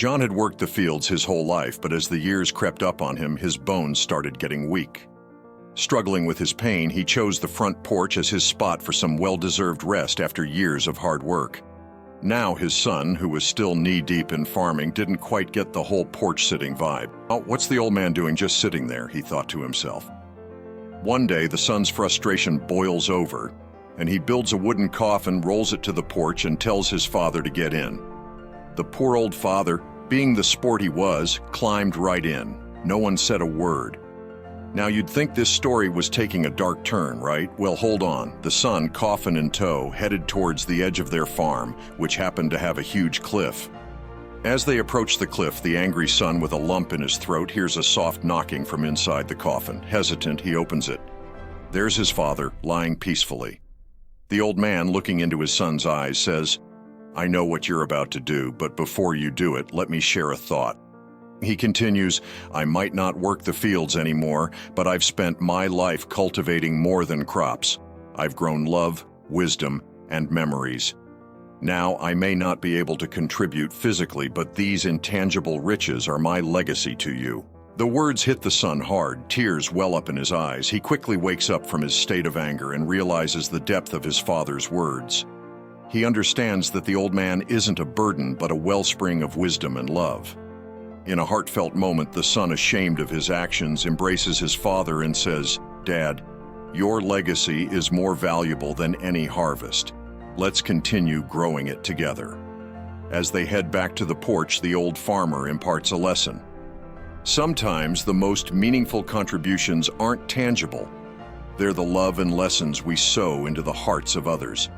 John had worked the fields his whole life, but as the years crept up on him, his bones started getting weak. Struggling with his pain, he chose the front porch as his spot for some well-deserved rest after years of hard work. Now his son, who was still knee-deep in farming, didn't quite get the whole porch-sitting vibe. "Oh, what's the old man doing just sitting there?" he thought to himself. One day, the son's frustration boils over, and he builds a wooden coffin, rolls it to the porch, and tells his father to get in. The poor old father, being the sport he was, climbed right in. No one said a word. Now you'd think this story was taking a dark turn, right? Well, hold on. The son, coffin in tow, headed towards the edge of their farm, which happened to have a huge cliff. As they approach the cliff, the angry son, with a lump in his throat, hears a soft knocking from inside the coffin. Hesitant, he opens it. There's his father, lying peacefully. The old man, looking into his son's eyes, says, "I know what you're about to do, but before you do it, let me share a thought." He continues, "I might not work the fields anymore, but I've spent my life cultivating more than crops. I've grown love, wisdom, and memories. Now I may not be able to contribute physically, but these intangible riches are my legacy to you." The words hit the son hard. Tears well up in his eyes. He quickly wakes up from his state of anger and realizes the depth of his father's words. He understands that the old man isn't a burden, but a wellspring of wisdom and love. In a heartfelt moment, the son, ashamed of his actions, embraces his father and says, "Dad, your legacy is more valuable than any harvest. Let's continue growing it together." As they head back to the porch, the old farmer imparts a lesson. Sometimes the most meaningful contributions aren't tangible. They're the love and lessons we sow into the hearts of others.